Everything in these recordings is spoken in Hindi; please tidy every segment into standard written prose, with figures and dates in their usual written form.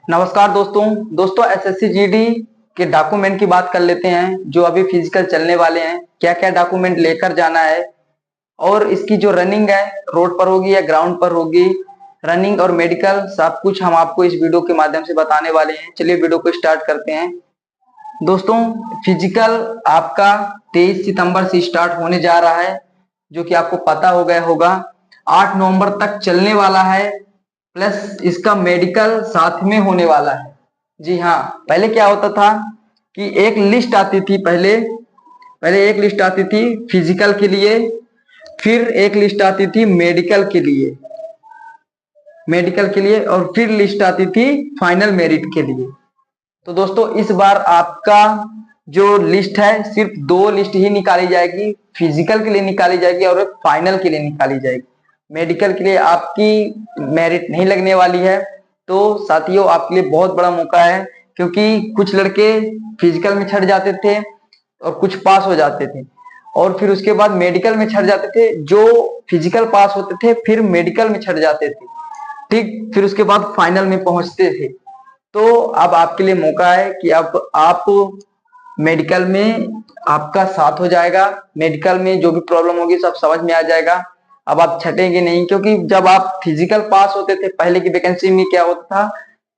नमस्कार दोस्तों एसएससी जीडी के डॉक्यूमेंट की बात कर लेते हैं। जो अभी फिजिकल चलने वाले हैं, क्या क्या डॉक्यूमेंट लेकर जाना है और इसकी जो रनिंग है रोड पर होगी या ग्राउंड पर होगी, रनिंग और मेडिकल सब कुछ हम आपको इस वीडियो के माध्यम से बताने वाले हैं। चलिए वीडियो को स्टार्ट करते हैं। दोस्तों, फिजिकल आपका 23 सितंबर से स्टार्ट होने जा रहा है, जो कि आपको पता हो गया होगा। 8 नवंबर तक चलने वाला है, प्लस इसका मेडिकल साथ में होने वाला है। जी हाँ, पहले क्या होता था कि एक लिस्ट आती थी। पहले पहले एक लिस्ट आती थी फिजिकल के लिए, फिर एक लिस्ट आती थी मेडिकल के लिए और फिर लिस्ट आती थी फाइनल मेरिट के लिए। तो दोस्तों, इस बार आपका जो लिस्ट है सिर्फ 2 लिस्ट ही निकाली जाएगी। फिजिकल के लिए निकाली जाएगी और फाइनल के लिए निकाली जाएगी। मेडिकल के लिए आपकी मेरिट नहीं लगने वाली है। तो साथियों, आपके लिए बहुत बड़ा मौका है, क्योंकि कुछ लड़के फिजिकल में छट जाते थे और कुछ पास हो जाते थे, और फिर उसके बाद मेडिकल में छट जाते थे। जो फिजिकल पास होते थे फिर मेडिकल में छट जाते थे, ठीक, फिर उसके बाद फाइनल में पहुंचते थे। तो अब आपके लिए मौका है कि अब आप मेडिकल में आपका साथ हो जाएगा। मेडिकल में जो भी प्रॉब्लम होगी सब समझ में आ जाएगा। अब आप छटेंगे नहीं, क्योंकि जब आप फिजिकल पास होते थे, पहले की वैकेंसी में क्या होता था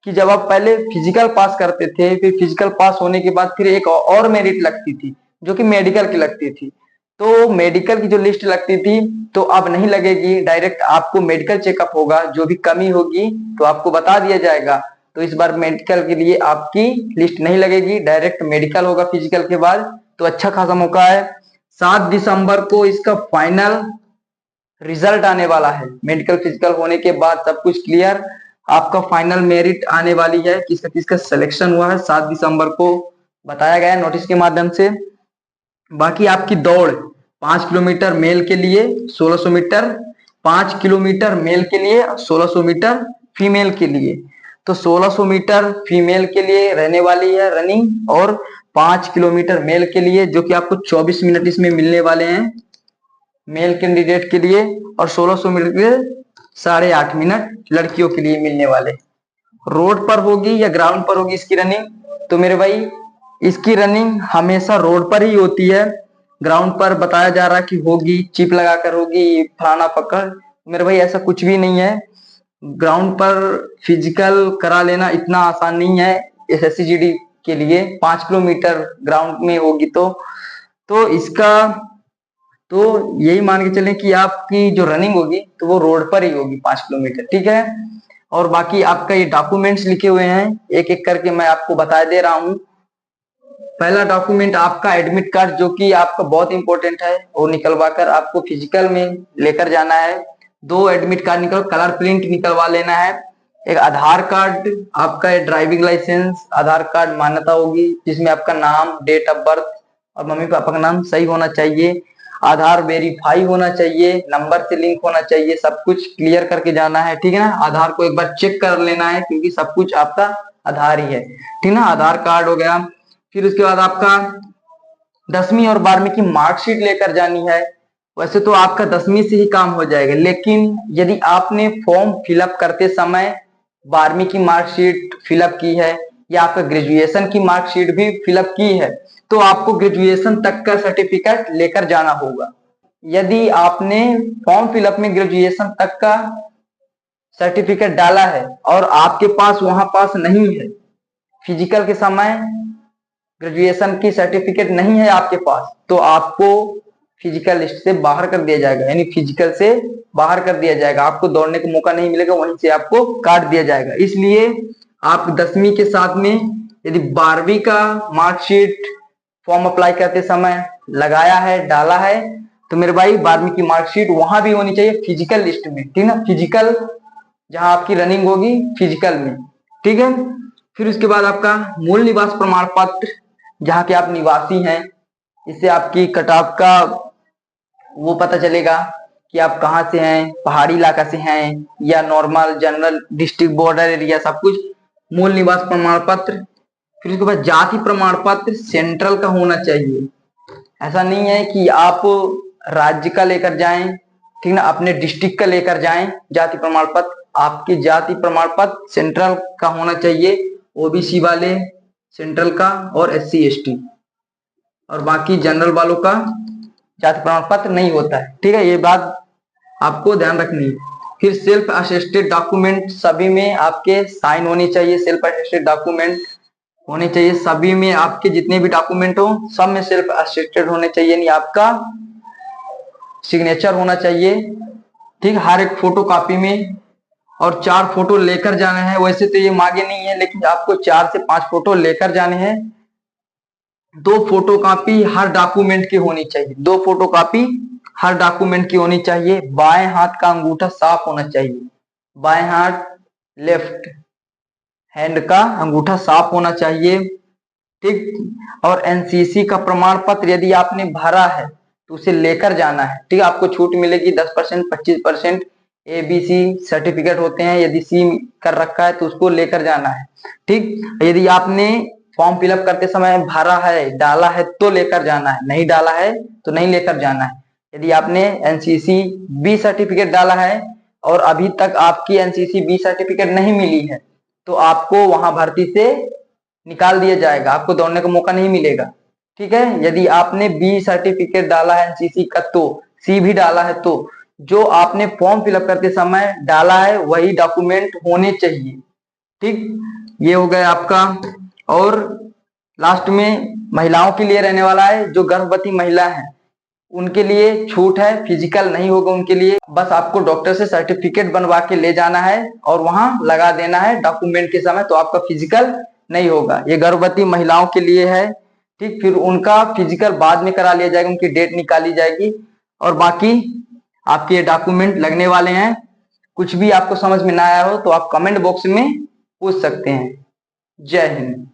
कि जब आप पहले फिजिकल पास करते थे, फिर फिजिकल पास होने के बाद फिर एक और मेरिट लगती थी, जो कि मेडिकल की लगती थी। तो मेडिकल की जो लिस्ट लगती थी तो अब नहीं लगेगी, डायरेक्ट आपको मेडिकल चेकअप होगा। जो भी कमी होगी तो आपको बता दिया जाएगा। तो इस बार मेडिकल के लिए आपकी लिस्ट नहीं लगेगी, डायरेक्ट मेडिकल होगा फिजिकल के बाद। तो अच्छा खासा मौका है। 7 दिसंबर को इसका फाइनल रिजल्ट आने वाला है। मेडिकल फिजिकल होने के बाद सब कुछ क्लियर, आपका फाइनल मेरिट आने वाली है, किसका किसका सिलेक्शन हुआ है 7 दिसंबर को बताया गया है नोटिस के माध्यम से। बाकी आपकी दौड़ 5 किलोमीटर मेल के लिए 1600 मीटर, 5 किलोमीटर मेल के लिए 1600 मीटर फीमेल के लिए। तो 1600 मीटर फीमेल के लिए रहने वाली है रनिंग, और 5 किलोमीटर मेल के लिए, जो कि आपको 24 मिनट इसमें मिलने वाले हैं मेल कैंडिडेट के लिए, और 1600 मीटर के लिए 8.5 मिनट लड़कियों के लिए मिलने वाले। रोड पर होगी या ग्राउंड पर होगी इसकी रनिंग? तो मेरे भाई, इसकी रनिंग हमेशा रोड पर ही होती है। ग्राउंड पर बताया जा रहा है कि होगी, चिप लगाकर होगी, फलाना पकड़। मेरे भाई, ऐसा कुछ भी नहीं है। ग्राउंड पर फिजिकल करा लेना इतना आसान नहीं है एसएससी जीडी के लिए। 5 किलोमीटर ग्राउंड में होगी तो इसका तो यही मान के चलें कि आपकी जो रनिंग होगी तो वो रोड पर ही होगी 5 किलोमीटर, ठीक है। और बाकी आपका ये डॉक्यूमेंट्स लिखे हुए हैं, एक एक करके मैं आपको बता दे रहा हूँ। पहला डॉक्यूमेंट आपका एडमिट कार्ड, जो कि आपका बहुत इंपॉर्टेंट है, वो निकलवा कर आपको फिजिकल में लेकर जाना है। 2 एडमिट कार्ड निकल, कलर प्रिंट निकलवा लेना है। एक आधार कार्ड, आपका ड्राइविंग लाइसेंस, आधार कार्ड मान्यता होगी जिसमें आपका नाम, डेट ऑफ बर्थ और मम्मी पापा का नाम सही होना चाहिए। आधार वेरीफाई होना चाहिए, नंबर से लिंक होना चाहिए, सब कुछ क्लियर करके जाना है, ठीक है ना। आधार को एक बार चेक कर लेना है, क्योंकि सब कुछ आपका आधार ही है, ठीक ना। आधार कार्ड हो गया। फिर उसके बाद आपका 10वीं और 12वीं की मार्कशीट लेकर जानी है। वैसे तो आपका 10वीं से ही काम हो जाएगा, लेकिन यदि आपने फॉर्म फिलअप करते समय 12वीं की मार्कशीट फिलअप की है या आपका ग्रेजुएशन की मार्कशीट भी फिलअप की है, तो आपको ग्रेजुएशन तक का सर्टिफिकेट लेकर जाना होगा। यदि आपने फॉर्म फिलअप में ग्रेजुएशन तक का सर्टिफिकेट डाला है और आपके पास वहां पास नहीं है, फिजिकल के समय ग्रेजुएशन की सर्टिफिकेट नहीं है आपके पास, तो आपको फिजिकल लिस्ट से बाहर कर दिया जाएगा, यानी फिजिकल से बाहर कर दिया जाएगा। आपको दौड़ने का मौका नहीं मिलेगा, वहीं से आपको काट दिया जाएगा। इसलिए आप 10वीं के साथ में यदि 12वीं का मार्कशीट फॉर्म अप्लाई करते समय लगाया है, डाला है, तो मेरे भाई 12वीं की मार्कशीट वहां भी होनी चाहिए फिजिकल लिस्ट में, ठीक ना। फिजिकल जहां आपकी रनिंग होगी फिजिकल में, ठीक है। फिर उसके बाद आपका मूल निवास प्रमाण पत्र, जहाँ के आप निवासी हैं, इससे आपकी कट ऑफ का वो पता चलेगा कि आप कहाँ से हैं, पहाड़ी इलाका से हैं या normal general district border area, सब कुछ। मूल निवास प्रमाण पत्र। फिर उसके बाद जाति प्रमाण पत्र सेंट्रल का होना चाहिए। ऐसा नहीं है कि आप राज्य का लेकर जाएं, ठीक ना, अपने डिस्ट्रिक्ट का लेकर जाएं जाति प्रमाण पत्र। आपके जाति प्रमाण पत्र सेंट्रल का होना चाहिए, ओबीसी वाले सेंट्रल का और SC ST, और बाकी जनरल वालों का जाति प्रमाण पत्र नहीं होता है। ठीक है, ये बात आपको ध्यान रखनी है। फिर सेल्फ अटेस्टेड डॉक्यूमेंट सभी में आपके साइन होनी चाहिए, सेल्फ अटेस्टेड डॉक्यूमेंट होने चाहिए सभी में, आपके जितने भी डॉक्यूमेंट हो सब में सेल्फ अटेस्टेड होने चाहिए, नहीं आपका सिग्नेचर होना चाहिए। ठीक, हर एक फोटो कॉपी में, और 4 फोटो लेकर जाना है। वैसे तो ये मांगे नहीं है, लेकिन आपको 4 से 5 फोटो लेकर जाने हैं। 2 फोटो कॉपी हर डॉक्यूमेंट की होनी चाहिए, 2 फोटो कॉपी हर डॉक्यूमेंट की होनी चाहिए। बाएं हाथ का अंगूठा साफ होना चाहिए, बाएं हाथ लेफ्ट हैंड का अंगूठा साफ होना चाहिए। ठीक, और एनसीसी का प्रमाण पत्र यदि आपने भरा है तो उसे लेकर जाना है। ठीक, आपको छूट मिलेगी 10%, 25%। ABC सर्टिफिकेट होते हैं, यदि C कर रखा है तो उसको लेकर जाना है। ठीक, यदि आपने फॉर्म फिलअप करते समय भरा है, डाला है तो लेकर जाना है, नहीं डाला है तो नहीं लेकर जाना है। यदि आपने NCC B सर्टिफिकेट डाला है और अभी तक आपकी NCC B सर्टिफिकेट नहीं मिली है तो आपको वहां भर्ती से निकाल दिया जाएगा, आपको दौड़ने का मौका नहीं मिलेगा। ठीक है, यदि आपने B सर्टिफिकेट डाला है NCC का तो C भी डाला है तो जो आपने फॉर्म फिलअप करते समय डाला है वही डॉक्यूमेंट होने चाहिए। ठीक, ये हो गया आपका। और लास्ट में महिलाओं के लिए रहने वाला है, जो गर्भवती महिला है उनके लिए छूट है, फिजिकल नहीं होगा उनके लिए। बस आपको डॉक्टर से सर्टिफिकेट बनवा के ले जाना है और वहां लगा देना है डॉक्यूमेंट के समय, तो आपका फिजिकल नहीं होगा। ये गर्भवती महिलाओं के लिए है। ठीक, फिर उनका फिजिकल बाद में करा लिया जाएगा, उनकी डेट निकाली जाएगी, और बाकी आपके ये डॉक्यूमेंट लगने वाले हैं। कुछ भी आपको समझ में ना आया हो तो आप कमेंट बॉक्स में पूछ सकते हैं। जय हिंद।